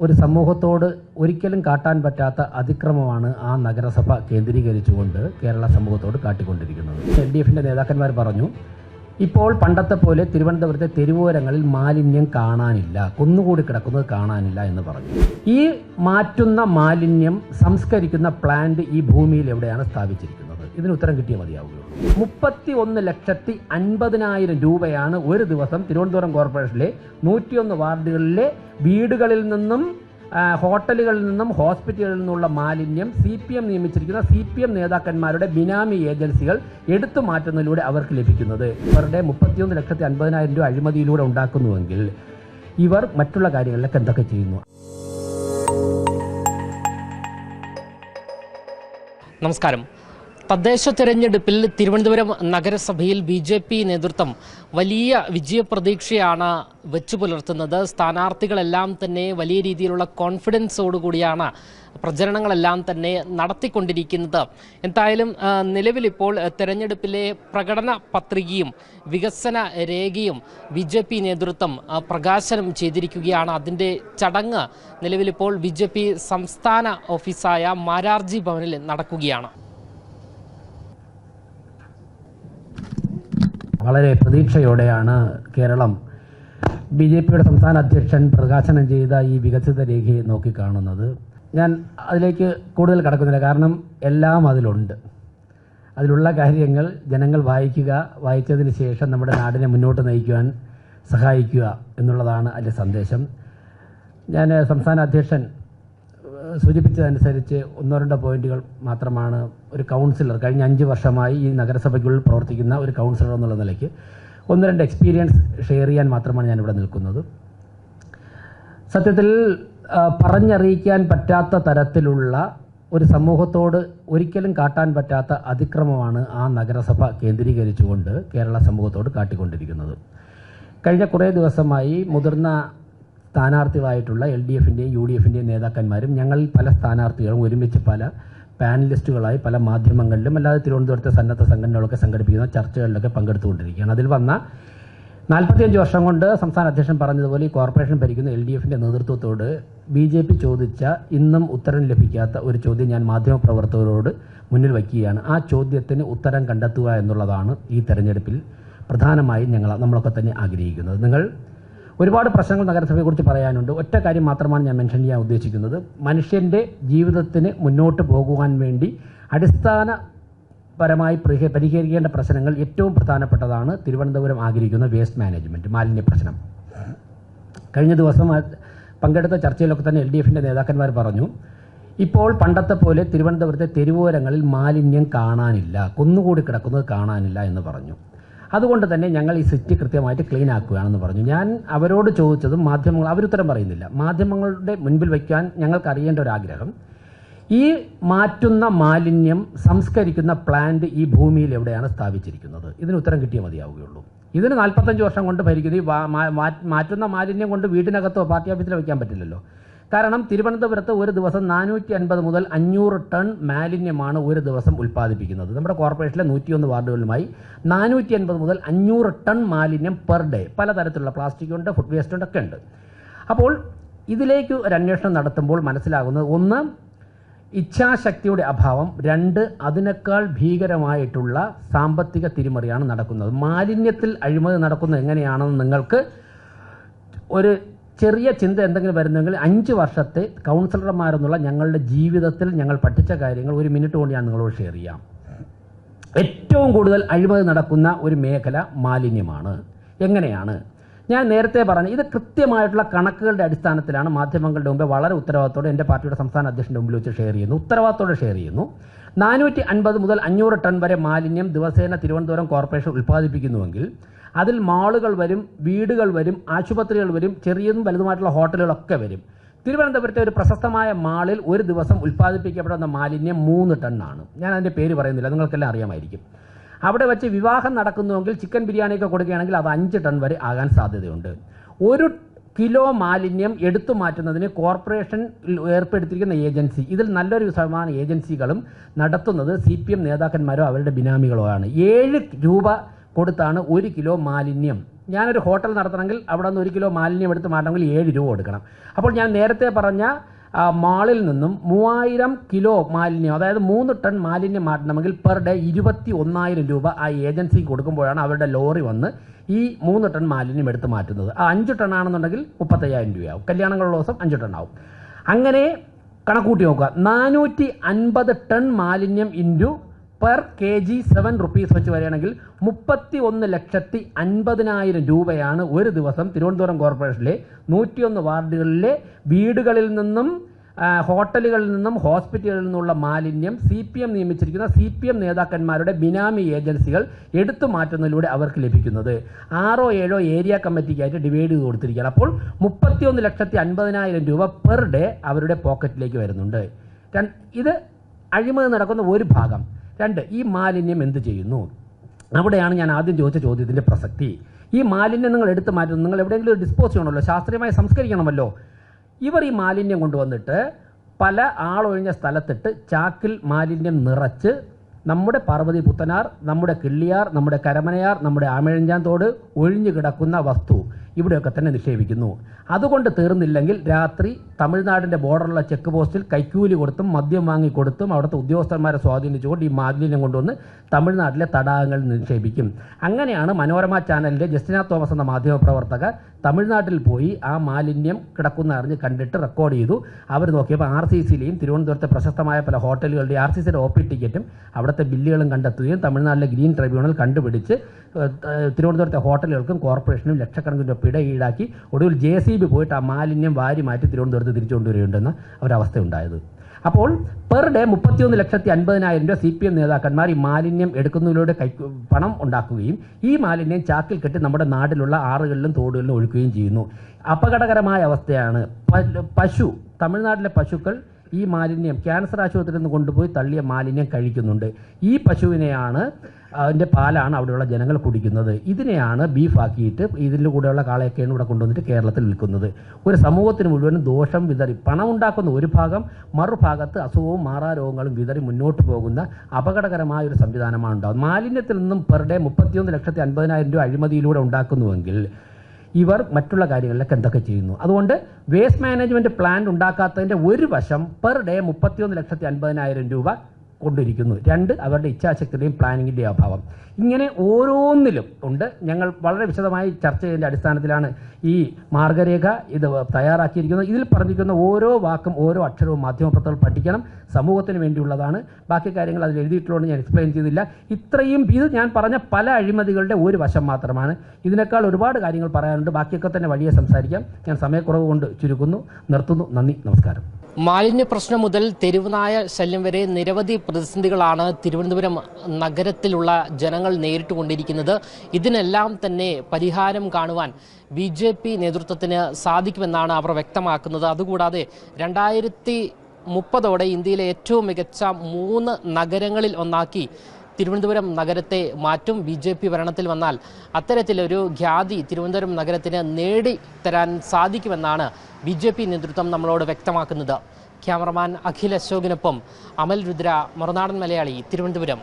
ഒരു സമൂഹത്തോട് ഒരിക്കലും കാട്ടാൻ പറ്റാത്ത അതിക്രമമാണ് ആ നഗരസഭ കേന്ദ്രീകരിച്ചുകൊണ്ട് കേരള സമൂഹത്തോട് കാട്ടിക്കൊണ്ടിരിക്കുന്നത്. LDFിൻ്റെ നേതാക്കന്മാർ പറഞ്ഞു, ഇപ്പോൾ പണ്ടത്തെ പോലെ തിരുവനന്തപുരത്തെ തെരുവോരങ്ങളിൽ മാലിന്യം കാണാനില്ല, കുന്നുകൂടി കിടക്കുന്നത് കാണാനില്ല എന്ന് പറഞ്ഞു. ഈ മാറ്റുന്ന മാലിന്യം സംസ്കരിക്കുന്ന പ്ലാന്റ് ഈ ഭൂമിയിൽ എവിടെയാണ് സ്ഥാപിച്ചിരിക്കുന്നത്? ഇതിന് ഉത്തരം കിട്ടിയേ മതിയാവുകയുള്ളൂ. 31,50,000 രൂപയാണ് ഒരു ദിവസം തിരുവനന്തപുരം കോർപ്പറേഷനിലെ 101 വാർഡുകളിലെ വീടുകളിൽ നിന്നും ഹോട്ടലുകളിൽ നിന്നും ഹോസ്പിറ്റലുകളിൽ നിന്നുള്ള മാലിന്യം CPM നിയമിച്ചിരിക്കുന്ന CPM നേതാക്കന്മാരുടെ ബിനാമി ഏജൻസികൾ എടുത്തു മാറ്റുന്നതിലൂടെ അവർക്ക് ലഭിക്കുന്നത്. ഇവരുടെ 31,50,000 രൂപ അഴിമതിയിലൂടെ ഉണ്ടാക്കുന്നുവെങ്കിൽ ഇവർ മറ്റുള്ള കാര്യങ്ങളിലൊക്കെ എന്തൊക്കെ ചെയ്യുന്നു? നമസ്കാരം. തദ്ദേശ തെരഞ്ഞെടുപ്പിൽ തിരുവനന്തപുരം നഗരസഭയിൽ BJP നേതൃത്വം വലിയ വിജയപ്രതീക്ഷയാണ് വെച്ചു പുലർത്തുന്നത്. സ്ഥാനാർത്ഥികളെല്ലാം തന്നെ വലിയ രീതിയിലുള്ള കോൺഫിഡൻസോടുകൂടിയാണ് പ്രചരണങ്ങളെല്ലാം തന്നെ നടത്തിക്കൊണ്ടിരിക്കുന്നത്. എന്തായാലും നിലവിലിപ്പോൾ തെരഞ്ഞെടുപ്പിലെ പ്രകടന പത്രികയും വികസന രേഖയും BJP നേതൃത്വം പ്രകാശനം ചെയ്തിരിക്കുകയാണ്. അതിൻ്റെ ചടങ്ങ് നിലവിലിപ്പോൾ BJP സംസ്ഥാന ഓഫീസായ മാരാർജി ഭവനിൽ നടക്കുകയാണ്. വളരെ പ്രതീക്ഷയോടെയാണ് കേരളം BJPയുടെ സംസ്ഥാന അധ്യക്ഷൻ പ്രകാശനം ചെയ്ത ഈ വികസിത രേഖയെ നോക്കിക്കാണുന്നത്. ഞാൻ അതിലേക്ക് കൂടുതൽ കടക്കുന്നില്ല, കാരണം എല്ലാം അതിലുണ്ട്. അതിലുള്ള കാര്യങ്ങൾ ജനങ്ങൾ വായിക്കുക, വായിച്ചതിന് ശേഷം നമ്മുടെ നാടിനെ മുന്നോട്ട് നയിക്കുവാൻ സഹായിക്കുക എന്നുള്ളതാണ് അതിൻ്റെ സന്ദേശം. ഞാൻ സംസ്ഥാന അധ്യക്ഷൻ സൂചിപ്പിച്ചതനുസരിച്ച് 1-2 പോയിന്റുകൾ മാത്രമാണ് ഒരു കൗൺസിലർ, കഴിഞ്ഞ 5 വർഷമായി ഈ നഗരസഭയ്ക്കുള്ളിൽ പ്രവർത്തിക്കുന്ന ഒരു കൗൺസിലർ എന്നുള്ള നിലയ്ക്ക് 1-2 എക്സ്പീരിയൻസ് ഷെയർ ചെയ്യാൻ മാത്രമാണ് ഞാനിവിടെ നിൽക്കുന്നത്. സത്യത്തിൽ പറഞ്ഞറിയിക്കാൻ പറ്റാത്ത തരത്തിലുള്ള ഒരു സമൂഹത്തോട് ഒരിക്കലും കാട്ടാൻ പറ്റാത്ത അതിക്രമമാണ് ആ നഗരസഭ കേന്ദ്രീകരിച്ചുകൊണ്ട് കേരള സമൂഹത്തോട് കാട്ടിക്കൊണ്ടിരിക്കുന്നത്. കഴിഞ്ഞ കുറേ ദിവസമായി മുതിർന്ന സ്ഥാനാർത്ഥികളായിട്ടുള്ള LDFിൻ്റെയും UDFിൻ്റെയും നേതാക്കന്മാരും ഞങ്ങളിൽ പല സ്ഥാനാർത്ഥികളും ഒരുമിച്ച് പല പാനലിസ്റ്റുകളായി പല മാധ്യമങ്ങളിലും അല്ലാതെ തിരുവനന്തപുരത്തെ സന്നദ്ധ സംഘടനകളൊക്കെ സംഘടിപ്പിക്കുന്ന ചർച്ചകളിലൊക്കെ പങ്കെടുത്തുകൊണ്ടിരിക്കുകയാണ്. അതിൽ വന്ന 45 വർഷം കൊണ്ട് സംസ്ഥാന അധ്യക്ഷൻ പറഞ്ഞതുപോലെ ഈ കോർപ്പറേഷൻ ഭരിക്കുന്ന LDFിൻ്റെ നേതൃത്വത്തോട് BJP ചോദിച്ച ഇന്നും ഉത്തരം ലഭിക്കാത്ത ഒരു ചോദ്യം ഞാൻ മാധ്യമപ്രവർത്തകരോട് മുന്നിൽ വയ്ക്കുകയാണ്. ആ ചോദ്യത്തിന് ഉത്തരം കണ്ടെത്തുക എന്നുള്ളതാണ് ഈ തെരഞ്ഞെടുപ്പിൽ പ്രധാനമായും നമ്മളൊക്കെ തന്നെ ആഗ്രഹിക്കുന്നത്. നിങ്ങൾ ഒരുപാട് പ്രശ്നങ്ങൾ നഗരസഭയെക്കുറിച്ച് പറയാനുണ്ട്. ഒറ്റ കാര്യം മാത്രമാണ് ഞാൻ മെൻഷൻ ചെയ്യാൻ ഉദ്ദേശിക്കുന്നത്. മനുഷ്യൻ്റെ ജീവിതത്തിന് മുന്നോട്ട് പോകുവാൻ വേണ്ടി അടിസ്ഥാനപരമായി പരിഹരിക്കേണ്ട പ്രശ്നങ്ങൾ ഏറ്റവും പ്രധാനപ്പെട്ടതാണ് തിരുവനന്തപുരം ആഗ്രഹിക്കുന്ന വേസ്റ്റ് മാനേജ്മെൻറ്റ്, മാലിന്യ പ്രശ്നം. കഴിഞ്ഞ ദിവസം പങ്കെടുത്ത ചർച്ചയിലൊക്കെ തന്നെ LDFിൻ്റെ നേതാക്കന്മാർ പറഞ്ഞു, ഇപ്പോൾ പണ്ടത്തെ പോലെ തിരുവനന്തപുരത്തെ തെരുവോരങ്ങളിൽ മാലിന്യം കാണാനില്ല, കുന്നുകൂടി കിടക്കുന്നത് കാണാനില്ല എന്ന് പറഞ്ഞു. അതുകൊണ്ട് തന്നെ ഞങ്ങൾ ഈ സിറ്റി കൃത്യമായിട്ട് ക്ലീൻ ആക്കുകയാണെന്ന് പറഞ്ഞു. ഞാൻ അവരോട് ചോദിച്ചതും മാധ്യമങ്ങൾ അവരുത്തരം പറയുന്നില്ല. മാധ്യമങ്ങളുടെ മുൻപിൽ വയ്ക്കാൻ ഞങ്ങൾക്ക് അറിയേണ്ട ഒരാഗ്രഹം, ഈ മാറ്റുന്ന മാലിന്യം സംസ്കരിക്കുന്ന പ്ലാന്റ് ഈ ഭൂമിയിൽ എവിടെയാണ് സ്ഥാപിച്ചിരിക്കുന്നത്? ഇതിന് ഉത്തരം കിട്ടിയേ മതിയാവുകയുള്ളൂ. ഇതിന് 45 വർഷം കൊണ്ട് ഭരിക്കുന്നത് ഈ മാറ്റുന്ന മാലിന്യം കൊണ്ട് വീടിനകത്തോ പാർട്ടി ഓഫീസിലോ വയ്ക്കാൻ പറ്റില്ലല്ലോ. കാരണം തിരുവനന്തപുരത്ത് ഒരു ദിവസം 450 മുതൽ 500 ടൺ മാലിന്യമാണ് ഒരു ദിവസം ഉൽപ്പാദിപ്പിക്കുന്നത്. നമ്മുടെ കോർപ്പറേഷനിലെ 101 വാർഡുകളിലുമായി 450 മുതൽ 500 ടൺ മാലിന്യം പെർ ഡേ, പലതരത്തിലുള്ള പ്ലാസ്റ്റിക് ഉണ്ട്, ഫുഡ് വേസ്റ്റ് ഉണ്ട്, ഒക്കെ ഉണ്ട്. അപ്പോൾ ഇതിലേക്ക് ഒരു അന്വേഷണം നടത്തുമ്പോൾ മനസ്സിലാകുന്നത്, 1 ഇച്ഛാശക്തിയുടെ അഭാവം, 2 അതിനേക്കാൾ ഭീകരമായിട്ടുള്ള സാമ്പത്തിക തിരിമറിയാണ് നടക്കുന്നത്. മാലിന്യത്തിൽ അഴിമതി നടക്കുന്നത് എങ്ങനെയാണെന്ന് നിങ്ങൾക്ക് ഒരു ചെറിയ ചിന്ത എന്തെങ്കിലും വരുന്നെങ്കിൽ 5 വർഷത്തെ കൗൺസിലർമാരെന്നുള്ള ഞങ്ങളുടെ ജീവിതത്തിൽ ഞങ്ങൾ പഠിച്ച കാര്യങ്ങൾ ഒരു മിനിറ്റ് കൊണ്ട് ഞാൻ നിങ്ങളോട് ഷെയർ ചെയ്യാം. ഏറ്റവും കൂടുതൽ അഴിമതി നടക്കുന്ന ഒരു മേഖല മാലിന്യമാണ്. എങ്ങനെയാണ്? ഞാൻ നേരത്തെ പറഞ്ഞു, ഇത് കൃത്യമായിട്ടുള്ള കണക്കുകളുടെ അടിസ്ഥാനത്തിലാണ് മാധ്യമങ്ങളുടെ മുമ്പ് വളരെ ഉത്തരവാദിത്തോടെ എൻ്റെ പാർട്ടിയുടെ സംസ്ഥാന അധ്യക്ഷൻ്റെ മുമ്പിൽ വെച്ച് ഷെയർ ചെയ്യുന്നു. ഉത്തരവാദിത്തോടെ ഷെയർ ചെയ്യുന്നു. 450 മുതൽ 500 ടൺ വരെ മാലിന്യം ദിവസേന തിരുവനന്തപുരം കോർപ്പറേഷൻ ഉൽപ്പാദിപ്പിക്കുന്നുവെങ്കിൽ അതിൽ മാളുകൾ വരും, വീടുകൾ വരും, ആശുപത്രികൾ വരും, ചെറിയതും വലുതുമായിട്ടുള്ള ഹോട്ടലുകളൊക്കെ വരും. തിരുവനന്തപുരത്തെ ഒരു പ്രശസ്തമായ മാളിൽ ഒരു ദിവസം ഉൽപ്പാദിപ്പിക്കപ്പെടുന്ന മാലിന്യം 3 ടണ്ണാണ്. ഞാൻ അതിൻ്റെ പേര് പറയുന്നില്ല, നിങ്ങൾക്കെല്ലാം അറിയാമായിരിക്കും. അവിടെ വെച്ച് വിവാഹം നടക്കുന്നുവെങ്കിൽ ചിക്കൻ ബിരിയാണിയൊക്കെ കൊടുക്കുകയാണെങ്കിൽ അത് 5 ടൺ വരെ ആകാൻ സാധ്യതയുണ്ട്. 1 കിലോ മാലിന്യം എടുത്തു മാറ്റുന്നതിന് കോർപ്പറേഷൻ ഏർപ്പെടുത്തിയിരിക്കുന്ന ഏജൻസി, ഇതിൽ നല്ലൊരു ശതമാനം ഏജൻസികളും നടത്തുന്നത് CPM നേതാക്കന്മാരോ അവരുടെ ബിനാമികളോ ആണ്. 7 രൂപ കൊടുത്താണ് 1 കിലോ മാലിന്യം ഞാനൊരു ഹോട്ടൽ നടത്തണമെങ്കിൽ അവിടെ നിന്ന് 1 കിലോ മാലിന്യം എടുത്ത് മാറ്റണമെങ്കിൽ 7 രൂപ കൊടുക്കണം. അപ്പോൾ ഞാൻ നേരത്തെ പറഞ്ഞ മാളിൽ നിന്നും 3000 കിലോ മാലിന്യം, അതായത് 3 ടൺ മാലിന്യം മാറ്റണമെങ്കിൽ പെർ ഡേ 21,000 രൂപ ആ ഏജൻസിക്ക് കൊടുക്കുമ്പോഴാണ് അവരുടെ ലോറി വന്ന് ഈ 3 ടൺ മാലിന്യം എടുത്ത് മാറ്റുന്നത്. 5 ടൺ ആണെന്നുണ്ടെങ്കിൽ 35,000 രൂപയാവും. കല്യാണങ്ങളുടെ ദിവസം 5 ടൺ ആവും. അങ്ങനെ കണക്കൂട്ടി നോക്കുക. 450 ടൺ മാലിന്യം ഇൻറ്റു പെർ kg 7 റുപ്പീസ് വെച്ച് വരികയാണെങ്കിൽ 31,50,000 രൂപയാണ് ഒരു ദിവസം തിരുവനന്തപുരം കോർപ്പറേഷനിലെ 101 വാർഡുകളിലെ വീടുകളിൽ നിന്നും ഹോട്ടലുകളിൽ നിന്നും ഹോസ്പിറ്റലുകളിൽ നിന്നുള്ള മാലിന്യം CPM നിയമിച്ചിരിക്കുന്ന CPM നേതാക്കന്മാരുടെ ബിനാമി ഏജൻസികൾ എടുത്തു മാറ്റുന്നതിലൂടെ അവർക്ക് ലഭിക്കുന്നത്. 6 or 7 ഏരിയ കമ്മിറ്റിക്കായിട്ട് ഡിവൈഡ് ചെയ്ത് കൊടുത്തിരിക്കുകയാണ്. അപ്പോൾ 31,50,000 രൂപ പെർ ഡേ അവരുടെ പോക്കറ്റിലേക്ക് വരുന്നുണ്ട്. ഇത് അഴിമതി നടക്കുന്ന ഒരു ഭാഗം. 2, ഈ മാലിന്യം എന്ത് ചെയ്യുന്നു? അവിടെയാണ് ഞാൻ ആദ്യം ചോദിച്ച ചോദ്യത്തിൻ്റെ പ്രസക്തി. ഈ മാലിന്യം നിങ്ങൾ എടുത്തു മാറ്റുന്നു, നിങ്ങൾ എവിടെയെങ്കിലും ഡിസ്പോസ് ചെയ്യണമല്ലോ, ശാസ്ത്രീയമായി സംസ്കരിക്കണമല്ലോ. ഇവർ ഈ മാലിന്യം കൊണ്ടുവന്നിട്ട് പല ആളൊഴിഞ്ഞ സ്ഥലത്തിട്ട് ചാക്കിൽ മാലിന്യം നിറച്ച് നമ്മുടെ പാർവതി പുത്തനാർ, നമ്മുടെ കിള്ളിയാർ, നമ്മുടെ കരമനയാർ, നമ്മുടെ ആമഴഞ്ചാന്തോട് ഒഴിഞ്ഞു കിടക്കുന്ന വസ്തു ഇവിടെയൊക്കെ തന്നെ നിക്ഷേപിക്കുന്നു. അതുകൊണ്ട് തീർന്നില്ലെങ്കിൽ രാത്രി തമിഴ്നാടിൻ്റെ ബോർഡറുള്ള ചെക്ക് പോസ്റ്റിൽ കൈക്കൂലി കൊടുത്തും മദ്യം വാങ്ങിക്കൊടുത്തും അവിടുത്തെ ഉദ്യോഗസ്ഥന്മാരെ സ്വാധീനിച്ചുകൊണ്ട് ഈ മാലിന്യം കൊണ്ടുവന്ന് തമിഴ്നാട്ടിലെ തടാകങ്ങളിൽ നിക്ഷേപിക്കും. അങ്ങനെയാണ് മനോരമ ചാനലിൻ്റെ ജസ്റ്റിന തോമസ് എന്ന മാധ്യമപ്രവർത്തക തമിഴ്നാട്ടിൽ പോയി ആ മാലിന്യം കിടക്കുന്ന അറിഞ്ഞ് കണ്ടിട്ട് റെക്കോർഡ് ചെയ്തു. അവർ നോക്കിയപ്പോൾ RCCയിലെയും തിരുവനന്തപുരത്തെ പ്രശസ്തമായ പല ഹോട്ടലുകളുടെയും RCCയുടെ OP ടിക്കറ്റും അവിടുത്തെ ബില്ലുകളും കണ്ടെത്തുകയും തമിഴ്നാട്ടിലെ ഗ്രീൻ ട്രൈബ്യൂണൽ കണ്ടുപിടിച്ച് തിരുവനന്തപുരത്തെ ഹോട്ടലുകൾക്കും കോർപ്പറേഷനും ലക്ഷക്കണക്കിന് രൂപ പിഴ ഈടാക്കി ഒടുവിൽ JCB പോയിട്ട് ആ മാലിന്യം വാരി മാറ്റി തിരുവനന്തപുരത്ത് തിരിച്ചു കൊണ്ടുവരികയുണ്ടെന്ന ഒരവസ്ഥ ഉണ്ടായത്. അപ്പോൾ പെർ ഡേ 31,50,000 രൂപ CPM നേതാക്കന്മാർ ഈ മാലിന്യം എടുക്കുന്നതിലൂടെ പണം ഉണ്ടാക്കുകയും ഈ മാലിന്യം ചാക്കിൽ കെട്ടി നമ്മുടെ നാട്ടിലുള്ള ആറുകളിലും തോടുകളിലും ഒഴുക്കുകയും ചെയ്യുന്നു. അപകടകരമായ അവസ്ഥയാണ്. തമിഴ്നാട്ടിലെ പശുക്കൾ ഈ മാലിന്യം ക്യാൻസർ ആശുപത്രിയിൽ നിന്ന് കൊണ്ടുപോയി തള്ളിയ മാലിന്യം കഴിക്കുന്നുണ്ട്. ഈ പശുവിനെയാണ് അതിൻ്റെ പാലാണ് അവിടെയുള്ള ജനങ്ങൾ കുടിക്കുന്നത്. ഇതിനെയാണ് ബീഫാക്കിയിട്ട് ഇതിൻ്റെ കൂടെയുള്ള കാളയൊക്കെയാണ് ഇവിടെ കൊണ്ടുവന്നിട്ട് കേരളത്തിൽ വിൽക്കുന്നത്. ഒരു സമൂഹത്തിന് മുഴുവനും ദോഷം വിതറി പണം ഉണ്ടാക്കുന്ന ഒരു ഭാഗം, മറുഭാഗത്ത് അസുഖവും മാറാരോഗങ്ങളും വിതറി മുന്നോട്ട് പോകുന്ന അപകടകരമായ ഒരു സംവിധാനമാണ് ഉണ്ടാകുന്നത്. മാലിന്യത്തിൽ നിന്നും പെർ ഡേ 31,50,000 രൂപ അഴിമതിയിലൂടെ ഉണ്ടാക്കുന്നുവെങ്കിൽ ഇവർ മറ്റുള്ള കാര്യങ്ങളിലൊക്കെ എന്തൊക്കെ ചെയ്യുന്നു? അതുകൊണ്ട് വേസ്റ്റ് മാനേജ്മെൻറ്റ് പ്ലാൻ ഉണ്ടാക്കാത്തതിൻ്റെ ഒരു വശം പെർ ഡേ 31,50,000 രൂപ കൊണ്ടിരിക്കുന്നു. 2, അവരുടെ ഇച്ഛാശക്തിയുടെയും പ്ലാനിങ്ങിൻ്റെയും അഭാവം. ഇങ്ങനെ ഓരോന്നിലും ഉണ്ട്. ഞങ്ങൾ വളരെ വിശദമായി ചർച്ച ചെയ്തതിൻ്റെ അടിസ്ഥാനത്തിലാണ് ഈ മാർഗരേഖ ഇത് തയ്യാറാക്കിയിരിക്കുന്നത്. ഇതിൽ പറഞ്ഞിരിക്കുന്ന ഓരോ വാക്കും ഓരോ അക്ഷരവും മാധ്യമപ്രവർത്തകർ പഠിക്കണം. സമൂഹത്തിന് വേണ്ടിയുള്ളതാണ്. ബാക്കി കാര്യങ്ങൾ അതിൽ എഴുതിയിട്ടുള്ളതുകൊണ്ട് ഞാൻ എക്സ്പ്ലെയിൻ ചെയ്തില്ല. ഇത് ഞാൻ പറഞ്ഞ പല അഴിമതികളുടെ ഒരു വശം മാത്രമാണ്. ഇതിനേക്കാൾ ഒരുപാട് കാര്യങ്ങൾ പറയാനുണ്ട്. ബാക്കിയൊക്കെ തന്നെ വഴിയെ സംസാരിക്കാം. ഞാൻ സമയക്കുറവ് കൊണ്ട് ചുരുക്കുന്നു, നിർത്തുന്നു. നന്ദി, നമസ്കാരം. മാലിന്യ പ്രശ്നം മുതൽ തെരുവുനായ ശല്യം വരെ നിരവധി പ്രതിസന്ധികളാണ് തിരുവനന്തപുരം നഗരത്തിലുള്ള ജനങ്ങൾ നേരിട്ടുകൊണ്ടിരിക്കുന്നത്. ഇതിനെല്ലാം തന്നെ പരിഹാരം കാണുവാൻ BJP നേതൃത്വത്തിന് സാധിക്കുമെന്നാണ് അവർ വ്യക്തമാക്കുന്നത്. അതുകൂടാതെ 2030 ഇന്ത്യയിലെ ഏറ്റവും മികച്ച 3 നഗരങ്ങളിൽ ഒന്നാക്കി തിരുവനന്തപുരം നഗരത്തെ മാറ്റും. BJP ഭരണത്തിൽ വന്നാൽ അത്തരത്തിലൊരു ഖ്യാതി തിരുവനന്തപുരം നഗരത്തിന് നേടിത്തരാൻ സാധിക്കുമെന്നാണ് BJP നേതൃത്വം നമ്മളോട് വ്യക്തമാക്കുന്നത്. ക്യാമറമാൻ അഖിൽ അശോകിനൊപ്പം അമൽ രുദ്ര, മറുനാടൻ മലയാളി, തിരുവനന്തപുരം.